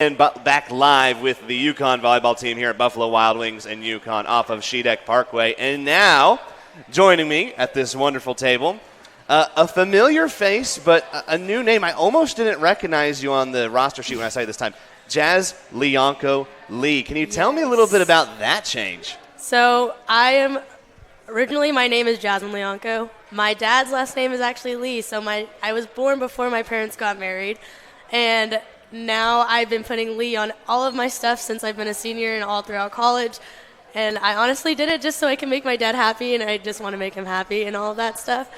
And back live with the Yukon volleyball team here at Buffalo Wild Wings and Yukon off of Shedeck Parkway. And now, joining me at this wonderful table, a familiar face, but a new name. I almost didn't recognize you on the roster sheet when I saw you this time. Jazz Liongco-Le. Can you tell me a little bit about that change? So originally my name is Jasmine Liongco. My dad's last name is actually Lee, so I was born before my parents got married. And now I've been putting Lee on all of my stuff since I've been a senior and all throughout college. And I honestly did it just so I can make my dad happy, and I just want to make him happy and all of that stuff.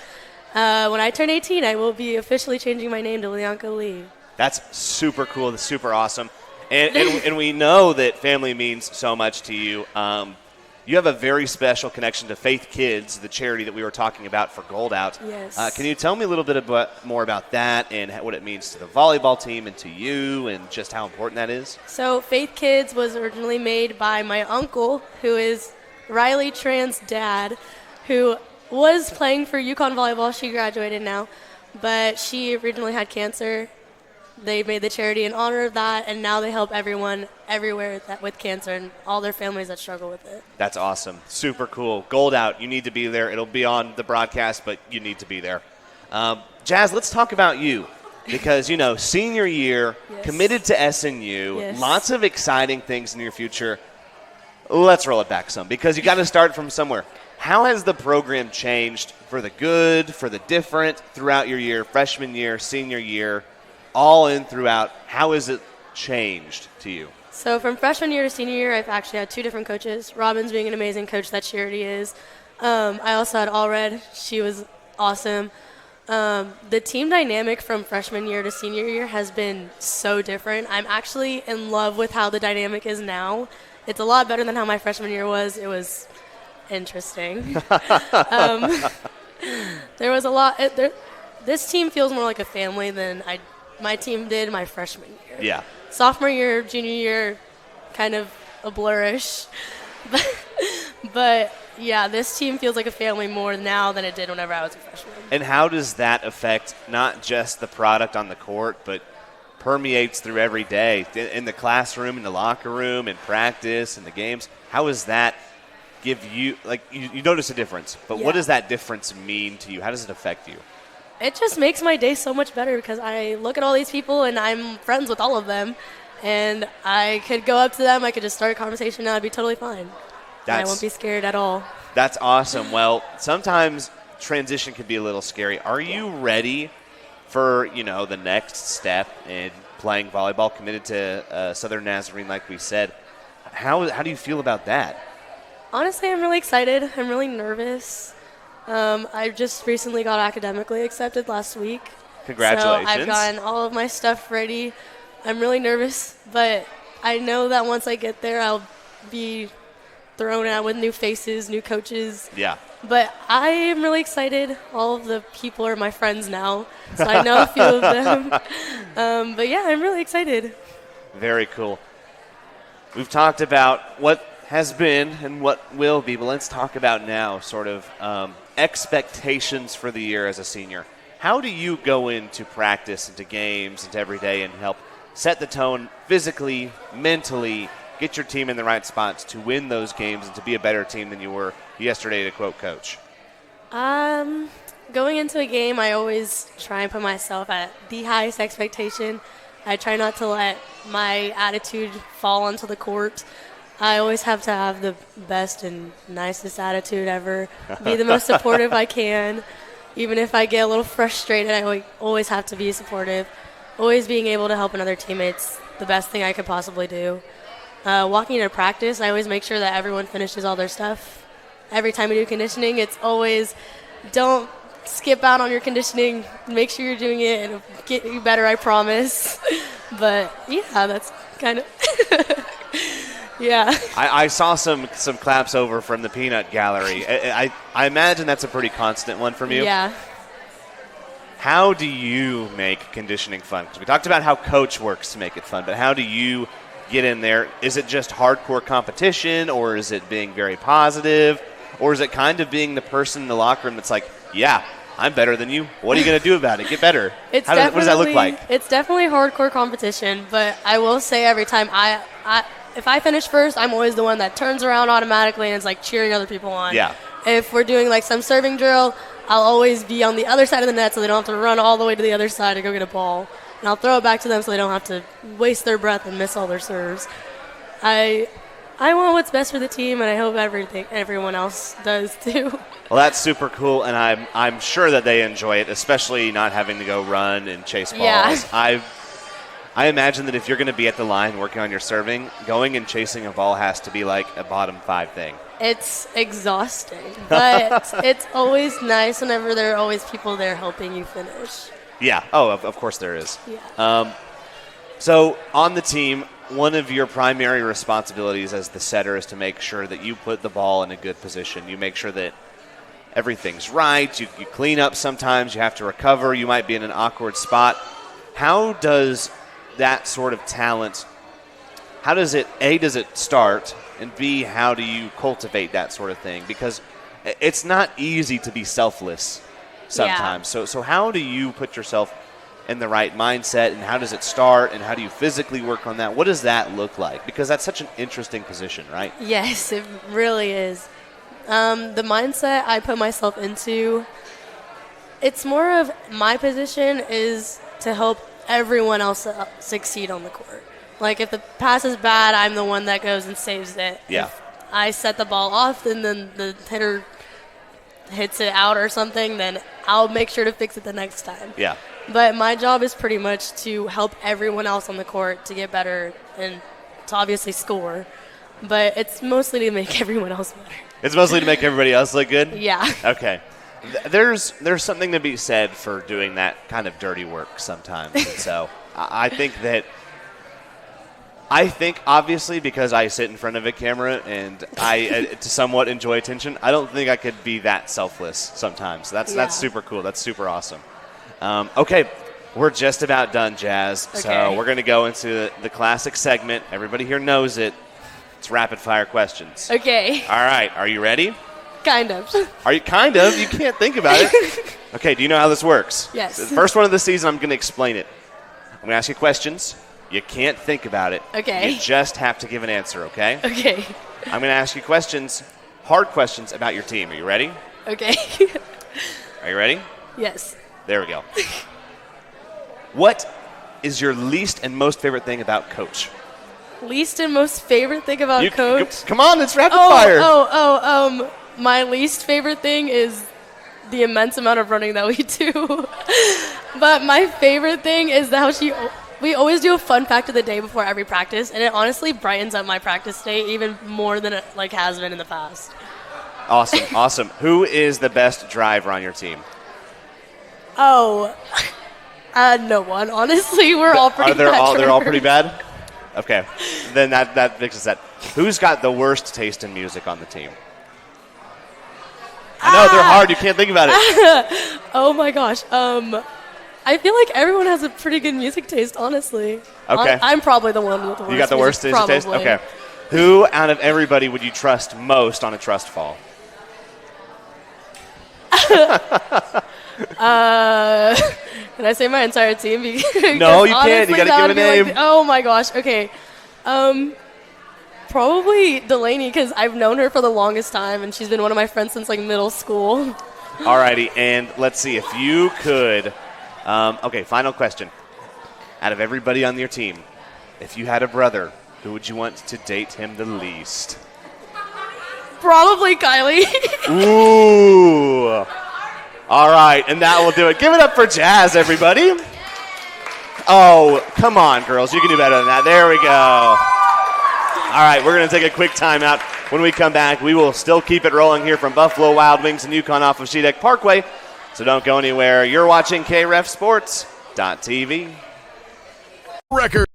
When I turn 18, I will be officially changing my name to Liongco-Le. That's super cool. That's super awesome. And we know that family means so much to you. You have a very special connection to Faith Kids, the charity that we were talking about for Gold Out. Yes. Can you tell me a little bit more about that and what it means to the volleyball team and to you and just how important that is? So Faith Kids was originally made by my uncle, who is Riley Tran's dad, who was playing for Yukon volleyball. She graduated now, but she originally had cancer. They made the charity in honor of that, and now they help everyone everywhere with cancer and all their families that struggle with it. That's awesome. Super cool. Gold Out. You need to be there. It'll be on the broadcast, but you need to be there. Jazz, let's talk about you because, senior year, Yes. committed to SNU, Yes. lots of exciting things in your future. Let's roll it back some because you got to start from somewhere. How has the program changed for the good, for the different throughout your year, freshman year, senior year, all in throughout? How has it changed to you? So from freshman year to senior year, I've actually had two different coaches. Robin's being an amazing coach that she already is. I also had Allred. She was awesome. The team dynamic from freshman year to senior year has been so different. I'm actually in love with how the dynamic is now. It's a lot better than how my freshman year was. It was interesting. There was a lot. This team feels more like a family than my team did my freshman year. Yeah. Sophomore year, junior year, kind of a blurish. But yeah, this team feels like a family more now than it did whenever I was a freshman. And how does that affect not just the product on the court, but permeates through every day in the classroom, in the locker room, in practice, in the games? How does that give you, you notice a difference, but Yeah. What does that difference mean to you? How does it affect you? It just makes my day so much better because I look at all these people and I'm friends with all of them. And I could go up to them, I could just start a conversation and I'd be totally fine. And I won't be scared at all. That's awesome. Well, sometimes transition can be a little scary. Are you ready for, the next step in playing volleyball, committed to Southern Nazarene like we said? How do you feel about that? Honestly, I'm really excited. I'm really nervous. I just recently got academically accepted last week. Congratulations. So I've gotten all of my stuff ready. I'm really nervous, but I know that once I get there, I'll be thrown out with new faces, new coaches. Yeah. But I am really excited. All of the people are my friends now, so I know a few of them. But yeah, I'm really excited. Very cool. We've talked about what has been and what will be, but let's talk about now sort of expectations for the year as a senior. How do you go into practice, into games, into every day and help set the tone physically, mentally, get your team in the right spots to win those games and to be a better team than you were yesterday, to quote Coach? Going into a game, I always try and put myself at the highest expectation. I try not to let my attitude fall onto the court. I always have to have the best and nicest attitude ever, be the most supportive I can. Even if I get a little frustrated, I always have to be supportive. Always being able to help another teammate's the best thing I could possibly do. Walking into practice, I always make sure that everyone finishes all their stuff. Every time we do conditioning, it's always don't skip out on your conditioning. Make sure you're doing it. It'll get you better, I promise. But yeah, that's kind of yeah. I saw some claps over from the peanut gallery. I imagine that's a pretty constant one from you. Yeah. How do you make conditioning fun? Because we talked about how Coach works to make it fun, but how do you get in there? Is it just hardcore competition, or is it being very positive, or is it kind of being the person in the locker room that's like, yeah, I'm better than you. What are you going to do about it? Get better. What does that look like? It's definitely hardcore competition, but I will say every time if I finish first, I'm always the one that turns around automatically and is like cheering other people on. Yeah. If we're doing like some serving drill, I'll always be on the other side of the net so they don't have to run all the way to the other side to go get a ball. And I'll throw it back to them so they don't have to waste their breath and miss all their serves. I want what's best for the team, and I hope everyone else does too. Well, that's super cool, and I'm sure that they enjoy it, especially not having to go run and chase balls. Yeah. I imagine that if you're going to be at the line working on your serving, going and chasing a ball has to be like a bottom 5 thing. It's exhausting, but it's always nice whenever there are always people there helping you finish. Yeah. Oh, of course there is. Yeah. So on the team, one of your primary responsibilities as the setter is to make sure that you put the ball in a good position. You make sure that everything's right. You clean up sometimes. You have to recover. You might be in an awkward spot. How does that sort of talent, how does it, A, does it start, and B, how do you cultivate that sort of thing? Because it's not easy to be selfless sometimes. Yeah. So how do you put yourself in the right mindset, and how does it start, and how do you physically work on that? What does that look like? Because that's such an interesting position, right? Yes, it really is. The mindset I put myself into, it's more of my position is to help everyone else succeed on the court. Like if the pass is bad, I'm the one that goes and saves it. Yeah. If I set the ball off and then the hitter hits it out or something, then I'll make sure to fix it the next time. Yeah. But my job is pretty much to help everyone else on the court to get better and to obviously score. But it's mostly to make everyone else better. It's mostly to make everybody else look good? Yeah. Okay. There's something to be said for doing that kind of dirty work sometimes. And so I think obviously because I sit in front of a camera and I somewhat enjoy attention, I don't think I could be that selfless sometimes. That's super cool. That's super awesome. Okay, we're just about done, Jazz. Okay. So we're going to go into the classic segment. Everybody here knows it. It's rapid fire questions. Okay. All right. Are you ready? Kind of. Are you kind of? You can't think about it. Okay, do you know how this works? Yes. The first one of the season, I'm going to explain it. I'm going to ask you questions. You can't think about it. Okay. You just have to give an answer, okay? Okay. I'm going to ask you questions, hard questions about your team. Are you ready? Okay. Are you ready? Yes. There we go. What is your least and most favorite thing about Coach? Least and most favorite thing about Coach? Come on, it's rapid fire. My least favorite thing is the immense amount of running that we do. But my favorite thing is how we always do a fun fact of the day before every practice, and it honestly brightens up my practice day even more than it has been in the past. Awesome. Who is the best driver on your team? Oh, no one. Honestly, we're all pretty bad. They're all pretty bad? Okay. Then that fixes that. Who's got the worst taste in music on the team? I know, they're hard. You can't think about it. Oh, my gosh. I feel like everyone has a pretty good music taste, honestly. Okay. I'm probably the one with the worst. You got the worst music taste? Okay. Who out of everybody would you trust most on a trust fall? Can I say my entire team? No, you can't. You got to give a name. Oh, my gosh. Okay. Probably Delaney, because I've known her for the longest time, and she's been one of my friends since, middle school. All righty, and let's see. If you could okay, final question. Out of everybody on your team, if you had a brother, who would you want to date him the least? Probably Kylie. Ooh. All right, and that will do it. Give it up for Jazz, everybody. Oh, come on, girls. You can do better than that. There we go. All right, we're going to take a quick timeout. When we come back, we will still keep it rolling here from Buffalo Wild Wings and Yukon off of Shedeck Parkway. So don't go anywhere. You're watching KREF Sports.tv. Record.